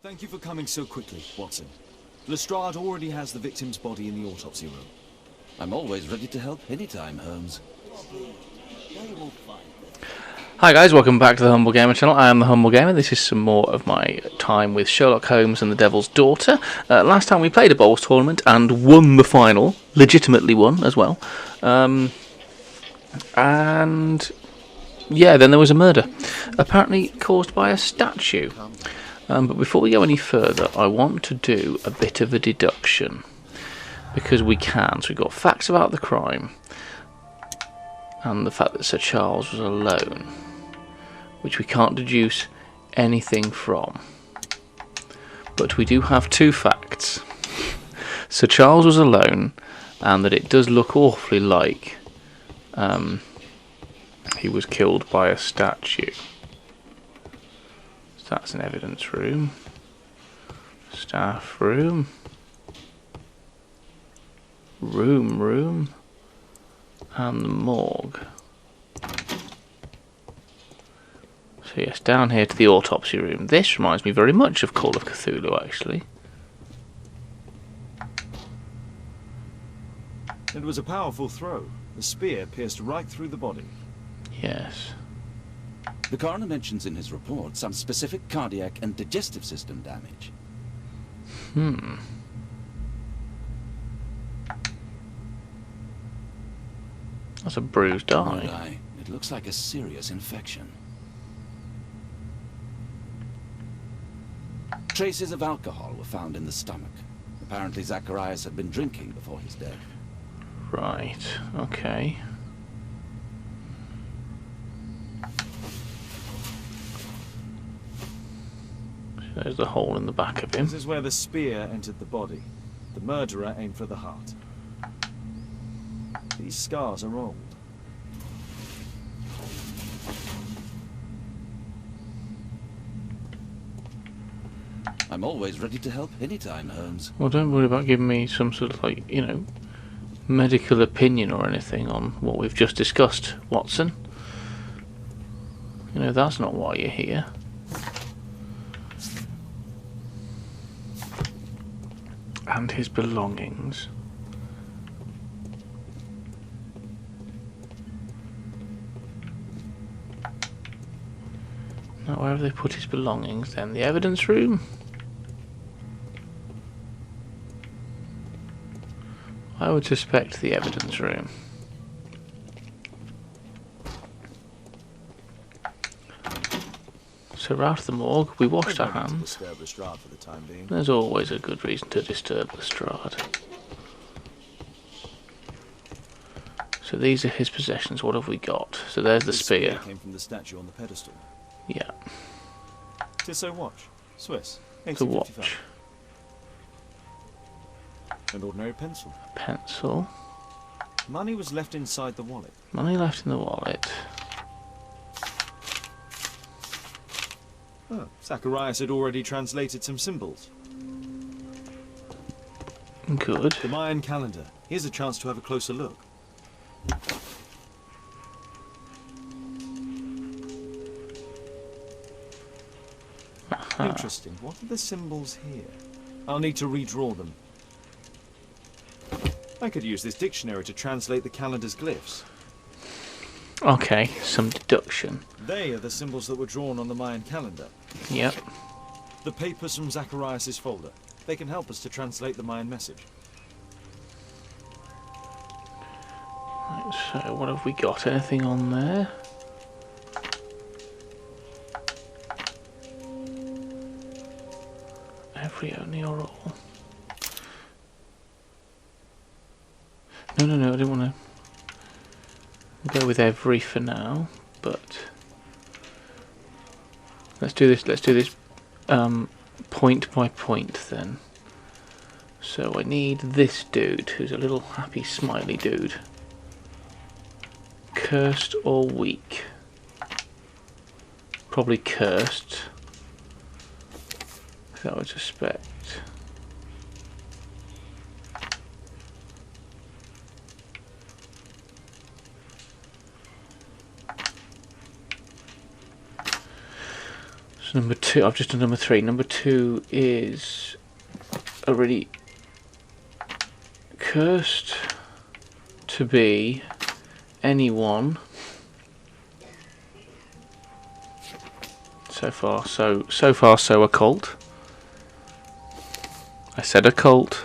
Thank you for coming so quickly, Watson. Lestrade already has the victim's body in the autopsy room. I'm always ready to help anytime, Holmes. Hi guys, welcome back to the Humble Gamer channel. I am the Humble Gamer. This is some more of my time with Sherlock Holmes and the Devil's Daughter. Last time we played a bowls tournament and won the final, legitimately won as well. And yeah, then there was a murder, apparently caused by a statue. But before we go any further, I want to do a bit of a deduction, because we can. So we've got facts about the crime, and the fact that Sir Charles was alone, which we can't deduce anything from. But we do have two facts. Sir Charles was alone, and that it does look awfully like he was killed by a statue. So that's an evidence room. Staff room. Room. And the morgue. So yes, down here to the autopsy room. This reminds me very much of Call of Cthulhu, actually. It was a powerful throw. The spear pierced right through the body. Yes. The coroner mentions in his report some specific cardiac and digestive system damage. That's a bruised eye. Good eye. It looks like a serious infection. Traces of alcohol were found in the stomach. Apparently Zacharias had been drinking before his death. Right, okay. There's the hole in the back of him. This is where the spear entered the body. The murderer aimed for the heart. These scars are old. I'm always ready to help anytime, Holmes. Well, don't worry about giving me some sort of, like, you know, medical opinion or anything on what we've just discussed, Watson. You know, that's not why you're here. And his belongings. Now, where have they put his belongings then? The evidence room? I would suspect the evidence room. So we're out of the morgue, we washed our hands. There's always a good reason to disturb Lestrade. So these are his possessions. What have we got? So there's the spear. Came from the statue on the pedestal. Yeah. Tissot watch, Swiss, The 1855. watch. An ordinary pencil. A pencil. Money was left inside the wallet. Money left in the wallet. Oh, Zacharias had already translated some symbols. Good. The Mayan calendar. Here's a chance to have a closer look. Interesting. What are the symbols here? I'll need to redraw them. I could use this dictionary to translate the calendar's glyphs. Okay, some deduction. They are the symbols that were drawn on the Mayan calendar. Yep. The papers from Zacharias' folder. They can help us to translate the Mayan message. Right, so what have we got? Anything on there? Every, only, or all? No, I didn't want to go with every for now, but let's do this point by point then. So I need this dude, who's a little happy smiley dude. Cursed or weak? Probably cursed, I would suspect. So number 2, I've just done number 3. Number 2 is a really cursed to be anyone. So far so occult. I said occult.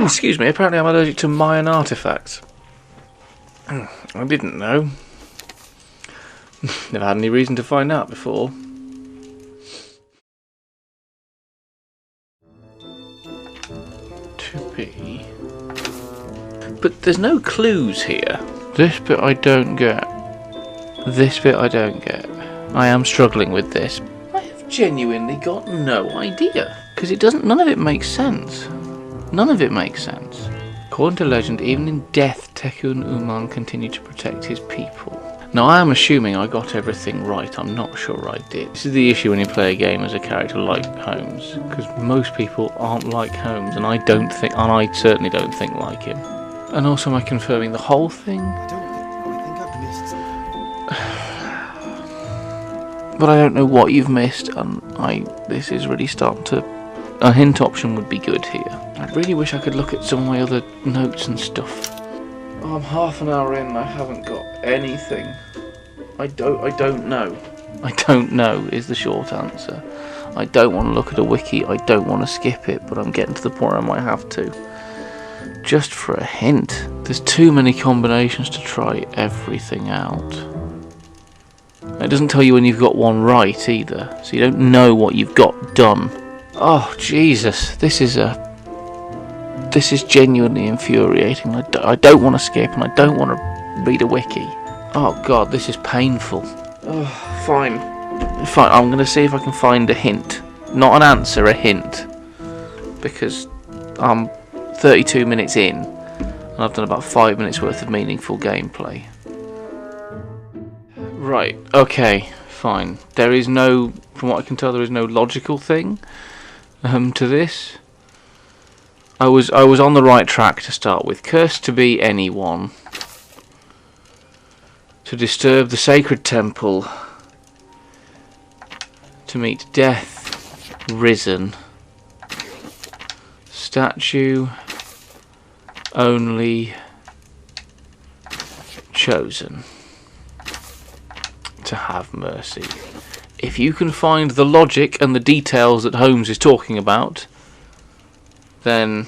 Excuse me, apparently I'm allergic to Mayan artifacts. I didn't know. Never had any reason to find out before. To be... But there's no clues here. This bit I don't get. This bit I don't get. I am struggling with this. I have genuinely got no idea. Because it doesn't... None of it makes sense. None of it makes sense. According to legend, even in death, Tekun Uman continued to protect his people. Now, I am assuming I got everything right. I'm not sure I did. This is the issue when you play a game as a character like Holmes, because most people aren't like Holmes, and I certainly don't think like him. And also, am I confirming the whole thing? I think I've missed something. But I don't know what you've missed, and this is really starting to... A hint option would be good here. I really wish I could look at some of my other notes and stuff. Oh, I'm half an hour in and I haven't got anything. I don't know. I don't know is the short answer. I don't want to look at a wiki, I don't want to skip it, but I'm getting to the point I might have to. Just for a hint. There's too many combinations to try everything out. It doesn't tell you when you've got one right either, so you don't know what you've got done. Oh, Jesus, this is genuinely infuriating. I don't want to skip and I don't want to read a wiki. Oh, God, this is painful. Oh, fine, I'm going to see if I can find a hint. Not an answer, a hint. Because I'm 32 minutes in and I've done about 5 minutes worth of meaningful gameplay. Right, okay, fine. There is no, from what I can tell, there is no logical thing to this. I was on the right track to start with. Cursed to be anyone. To disturb the sacred temple. To meet death. Risen. Statue. Only. Chosen. To have mercy. If you can find the logic and the details that Holmes is talking about, then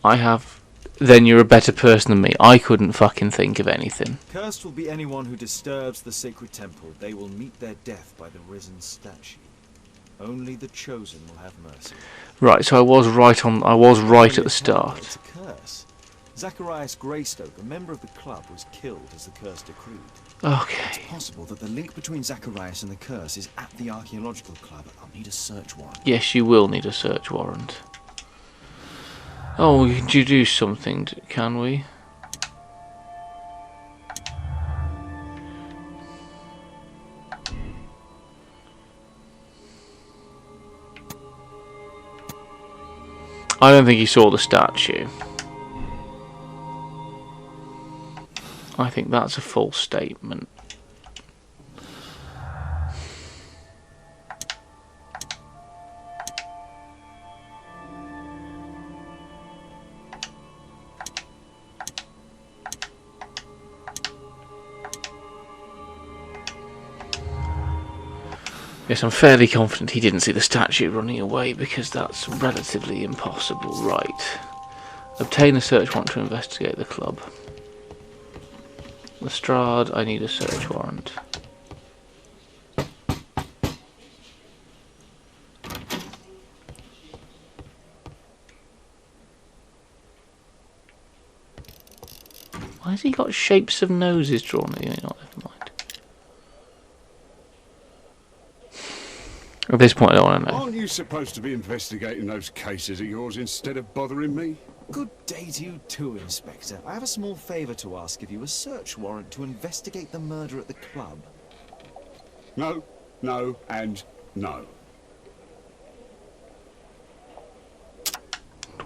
you're a better person than me. I couldn't fucking think of anything. Cursed will be anyone who disturbs the sacred temple. They will meet their death by the risen statue. Only the chosen will have mercy. Right, so I was right at the start. It's a curse. Zacharias Greystoke, a member of the club, was killed as the curse decreed. Okay. It's possible that the link between Zacharias and the curse is at the archaeological club. I'll need a search warrant. Yes, you will need a search warrant. Oh, we can do something, can we? I don't think he saw the statue. I think that's a false statement. Yes, I'm fairly confident he didn't see the statue running away because that's relatively impossible. Right. Obtain a search warrant to investigate the club. Lestrade, I need a search warrant. Why has he got shapes of noses drawn? Anyway, not never mind. At this point, I don't want to know. Aren't you supposed to be investigating those cases of yours instead of bothering me? Good day to you too, Inspector. I have a small favor to ask of you, a search warrant to investigate the murder at the club. No, no, and no.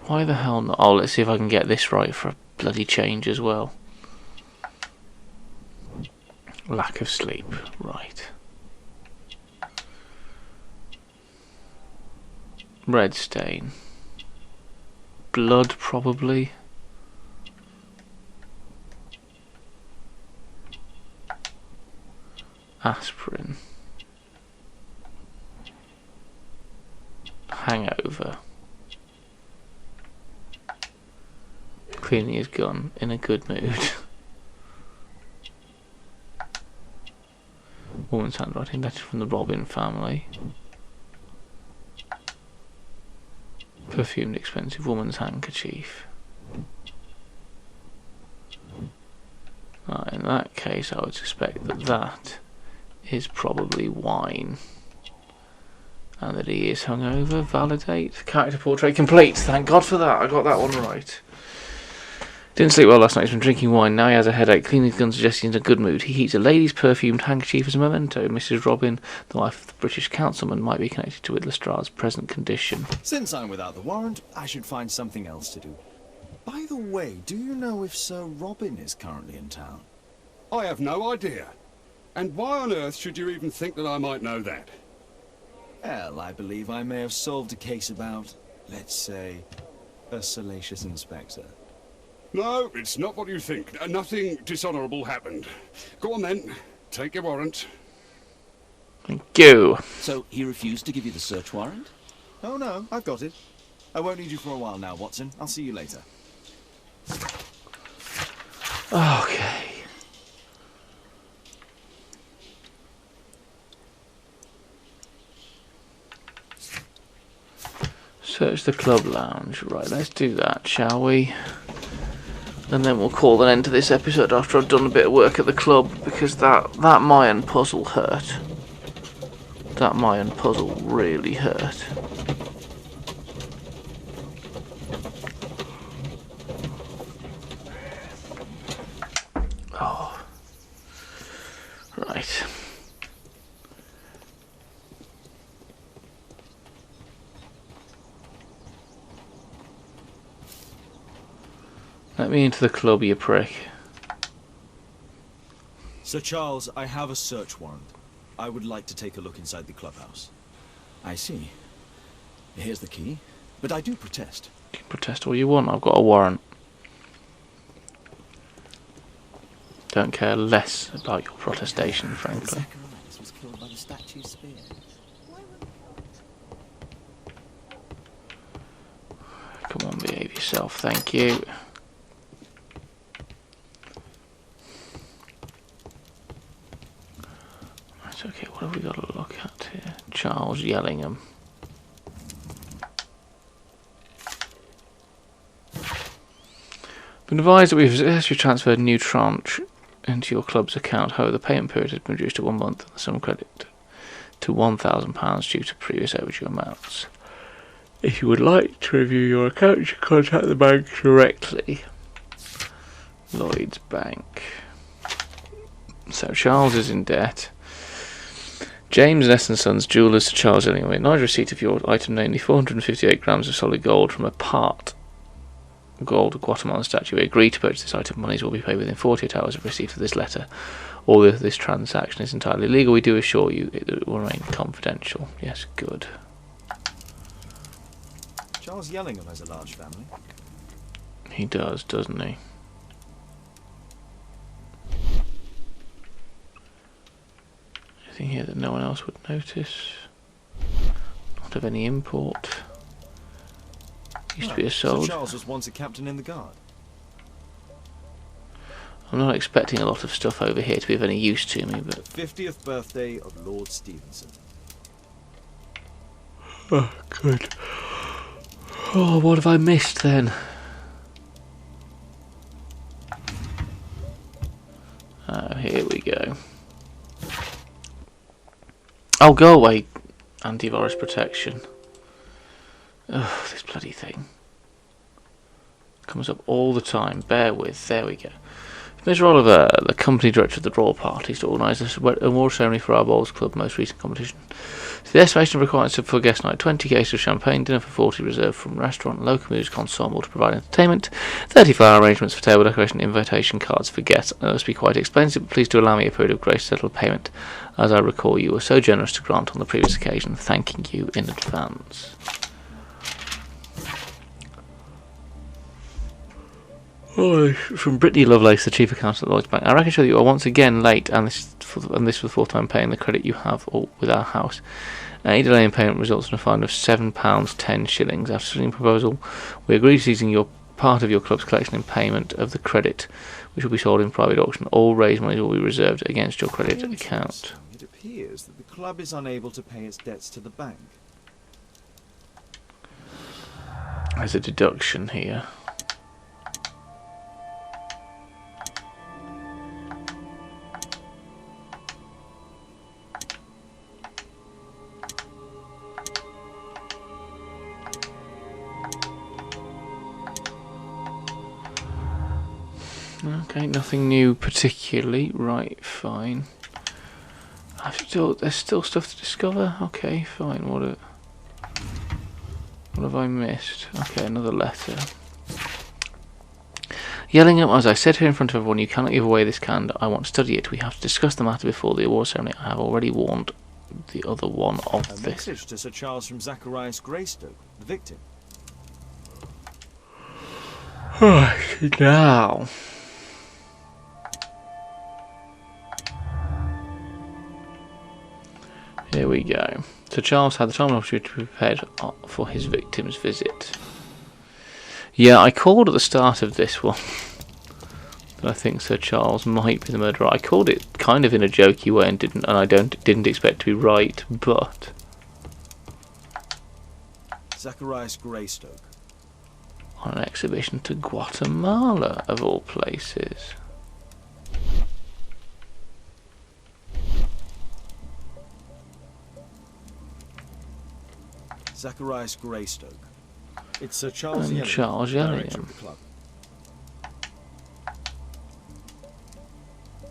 Why the hell not? Oh, let's see if I can get this right for a bloody change as well. Lack of sleep. Right. Red stain. Blood, probably. Aspirin. Hangover. Cleaning his gun. In a good mood. Woman's handwriting. Letter from the Robin family. Perfumed expensive woman's handkerchief. In that case, I would suspect that that is probably wine. And that he is hungover. Validate. Character portrait complete. Thank God for that. I got that one right. Didn't sleep well last night. He's been drinking wine. Now he has a headache. Cleaning his gun suggests he's in a good mood. He keeps a lady's perfumed handkerchief as a memento. Mrs. Robin, the wife of the British councilman, might be connected to Lestrade's present condition. Since I'm without the warrant, I should find something else to do. By the way, do you know if Sir Robin is currently in town? I have no idea. And why on earth should you even think that I might know that? Well, I believe I may have solved a case about, let's say, a salacious inspector. No, it's not what you think. Nothing dishonourable happened. Go on then. Take your warrant. Thank you. So he refused to give you the search warrant? Oh no, I've got it. I won't need you for a while now, Watson. I'll see you later. Okay. Search the club lounge. Right, let's do that, shall we? And then we'll call an end to this episode after I've done a bit of work at the club, because that Mayan puzzle hurt. That Mayan puzzle really hurt. Oh. Right. Let me into the club, you prick. Sir Charles, I have a search warrant. I would like to take a look inside the clubhouse. I see. Here's the key. But I do protest. You can protest all you want, I've got a warrant. Don't care less about your protestation, frankly. Zacharias was killed by the statue's spear. Come on, behave yourself, thank you. Right, okay, what have we got to look at here? Charles Yellingham. Been advised that we've successfully transferred a new tranche into your club's account. However, the payment period has been reduced to 1 month and the sum credit to £1,000 due to previous overdue amounts. If you would like to review your account, you should contact the bank directly. Lloyd's Bank. So Charles is in debt. James and Sons, jewellers to Charles Ellingham. Acknowledge receipt of your item, namely 458 grams of solid gold from a part gold Guatemalan statue. We agree to purchase this item. Monies will be paid within 48 hours of receipt of this letter. Although this transaction is entirely legal, we do assure you it will remain confidential. Yes, good. Charles Yellingham has a large family. He does, doesn't he? Anything here that no one else would notice? Not of any import. Used to be a soldier. Sir Charles was once a captain in the guard. I'm not expecting a lot of stuff over here to be of any use to me, The but 50th birthday of Lord Stevenson. oh, good. Oh, what have I missed then? Oh, here we go. Oh, go away, antivirus protection. Ugh, this bloody thing. Comes up all the time. Bear with. There we go. Mr. Oliver, the company director of the Royal Parties, to organise a award ceremony for our Bowls Club most recent competition. So the estimation of requirements for guest night: 20 cases of champagne, dinner for 40 reserved from restaurant, local music ensemble to provide entertainment, 30-flower arrangements for table decoration, invitation cards for guests. I must be quite expensive, but please do allow me a period of grace to settle payment, as I recall you were so generous to grant on the previous occasion, thanking you in advance. Oh, from Brittany Lovelace, the chief accountant at Lloyds Bank. I reckon that you are once again late, and this for the fourth time paying the credit you have with our house. Any delay in payment results in a fine of £7.10. After studying proposal, we agree to seizing your part of your club's collection in payment of the credit, which will be sold in private auction. All raised money will be reserved against your credit account. It appears that the club is unable to pay its debts to the bank. There's a deduction here. Okay, nothing new particularly. Right, fine. There's still stuff to discover. Okay, fine. What have I missed? Okay, another letter. Yelling up, as I said here in front of everyone, you cannot give away this cand. I want to study it. We have to discuss the matter before the award ceremony. I have already warned the other one of A this. message to Sir Charles from Zacharias Greystoke, the victim. Now. Here we go. Sir Charles had the time and opportunity to be prepared for his victim's visit. Yeah, I called at the start of this one that I think Sir Charles might be the murderer. I called it kind of in a jokey way and I didn't expect to be right, but Zacharias Greystoke. on an exhibition to Guatemala, of all places. Zacharias Greystoke. It's Sir Charles And Yellingham, Charles director Yellingham. of the club.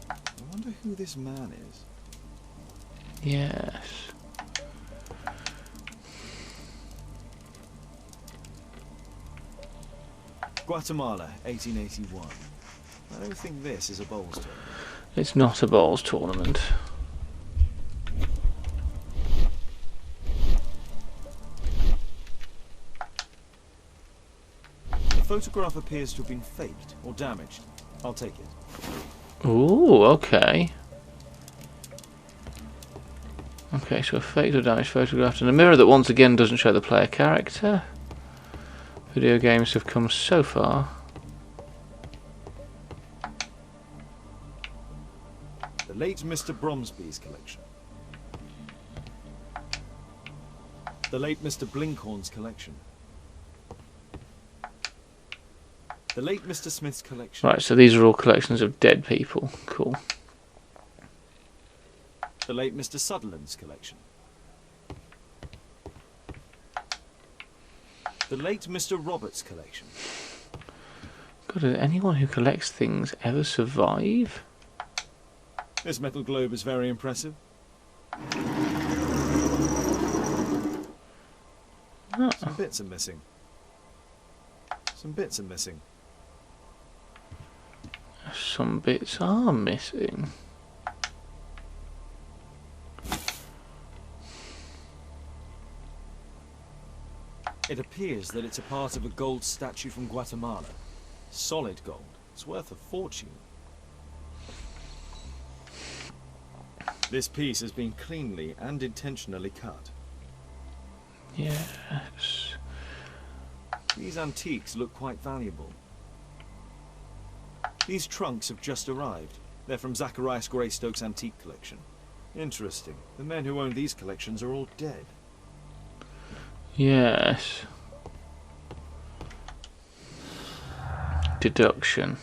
I wonder who this man is. Yes. Guatemala, 1881. I don't think this is a bowls tournament. It's not a bowls tournament. The photograph appears to have been faked or damaged. I'll take it. Ooh, okay. Okay, so a faked or damaged photograph and a mirror that once again doesn't show the player character. Video games have come so far. The late Mr. Bromsby's collection. The late Mr. Blinkhorn's collection. The late Mr. Smith's collection. Right, so these are all collections of dead people. Cool. The late Mr. Sutherland's collection. The late Mr. Roberts' collection. God, did anyone who collects things ever survive? This metal globe is very impressive. Oh. Some bits are missing. Some bits are missing. Some bits are missing. It appears that it's a part of a gold statue from Guatemala. Solid gold. It's worth a fortune. This piece has been cleanly and intentionally cut. Yes. These antiques look quite valuable. These trunks have just arrived. They're from Zacharias Greystoke's antique collection. Interesting. The men who own these collections are all dead. Yes. Deduction.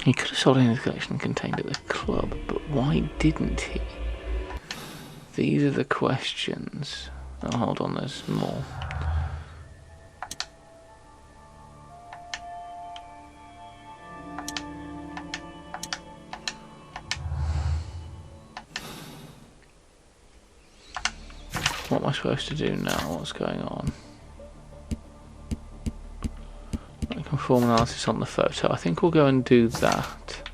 He could have sold any of the collection contained at the club, but why didn't he? These are the questions. Oh, hold on, there's more. What am I supposed to do now? What's going on? I can perform analysis on the photo. I think we'll go and do that.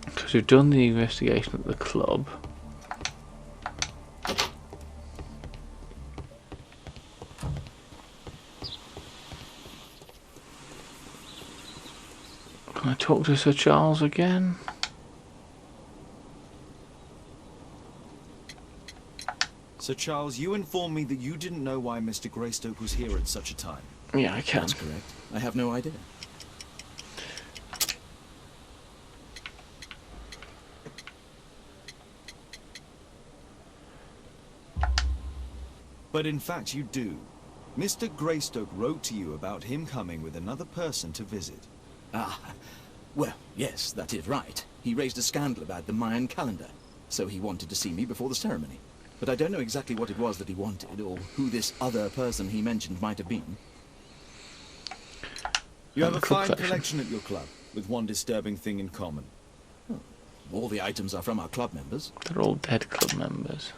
Because we've done the investigation at the club. Can I talk to Sir Charles again? Sir Charles, you informed me that you didn't know why Mr. Greystoke was here at such a time. Yeah, I can. That's correct. I have no idea. But in fact you do. Mr. Greystoke wrote to you about him coming with another person to visit. Ah, well, yes, that is right. He raised a scandal about the Mayan calendar, so he wanted to see me before the ceremony. But I don't know exactly what it was that he wanted, or who this other person he mentioned might have been. You have a fine collection at your club, with one disturbing thing in common. Oh, all the items are from our club members. They're all dead club members.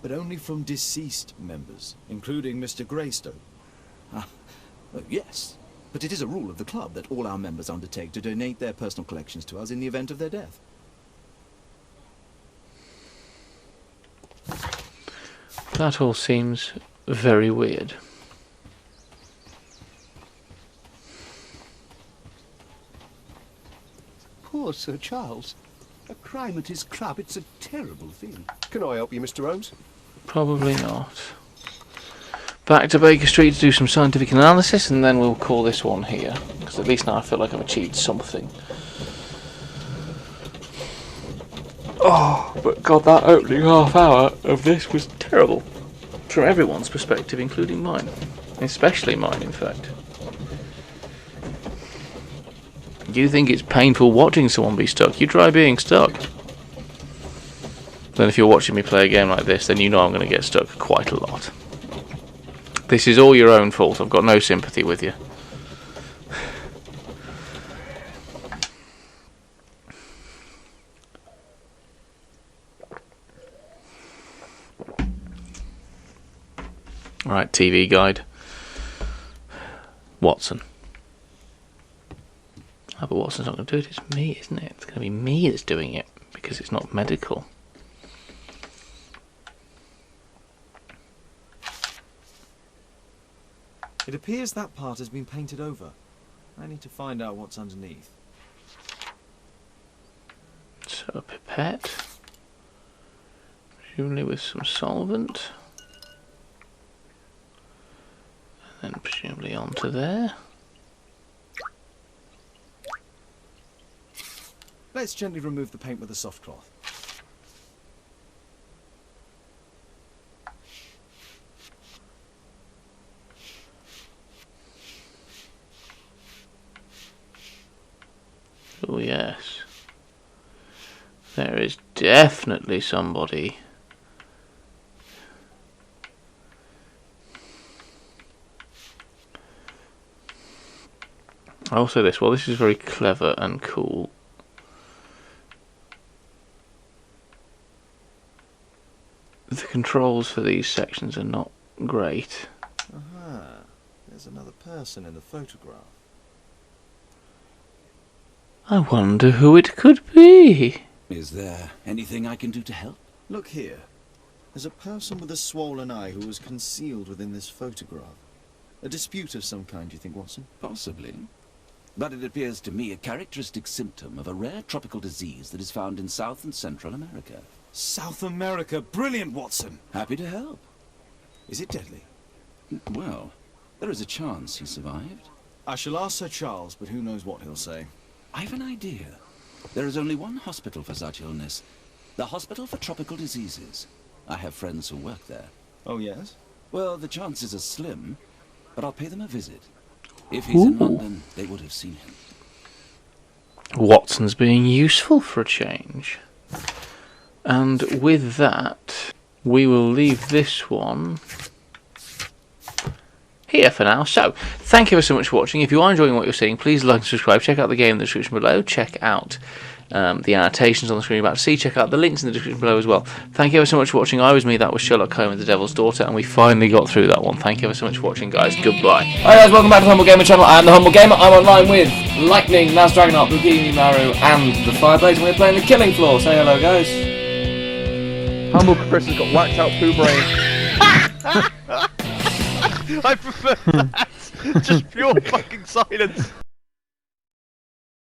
But only from deceased members, including Mr. Greystoke. Ah, yes. But it is a rule of the club that all our members undertake to donate their personal collections to us in the event of their death. That all seems very weird. Poor Sir Charles. A crime at his club, it's a terrible thing. Can I help you, Mr. Holmes? Probably not. Back to Baker Street to do some scientific analysis, and then we'll call this one here, because at least now I feel like I've achieved something. Oh, but God, that opening half hour of this was terrible. From everyone's perspective, including mine. Especially mine, in fact. You think it's painful watching someone be stuck? You try being stuck. Then if you're watching me play a game like this, then you know I'm going to get stuck quite a lot. This is all your own fault. I've got no sympathy with you. Right, TV guide. Watson. Oh, but Watson's not going to do it. It's me, isn't it? It's going to be me that's doing it because it's not medical. It appears that part has been painted over. I need to find out what's underneath. So a pipette. Presumably with some solvent. And then presumably onto there. Let's gently remove the paint with a soft cloth. Oh yes. There is definitely somebody. I'll say this, well this is very clever and cool. The controls for these sections are not great. Aha, there's another person in the photograph. I wonder who it could be. Is there anything I can do to help? Look here. There's a person with a swollen eye who was concealed within this photograph. A dispute of some kind, do you think, Watson? Possibly. But it appears to me a characteristic symptom of a rare tropical disease that is found in South and Central America. South America! Brilliant, Watson! Happy to help. Is it deadly? Well, there is a chance he survived. I shall ask Sir Charles, but who knows what he'll say. I've an idea. There is only one hospital for such illness. The Hospital for Tropical Diseases. I have friends who work there. Oh, yes? Well, the chances are slim, but I'll pay them a visit. If he's in London, they would have seen him. Watson's being useful for a change. And with that, we will leave this one here for now. So, thank you so much for watching. If you are enjoying what you're seeing, please like and subscribe. Check out the game in the description below. Check out the annotations on the screen you're about to see. Check out the links in the description below as well. Thank you ever so much for watching. I was me, that was Sherlock Holmes, the Devil's Daughter, and we finally got through that one. Thank you ever so much for watching, guys. Goodbye. Hi guys, welcome back to the Humble Gamer channel. I am the Humble Gamer. I'm online with Lightning, Naz Dragonheart, Bukini Maru, and the Fireblade, and we're playing the Killing Floor. Say hello, guys. Humble Chris has got whacked out poo brain. I prefer that. Just pure fucking silence.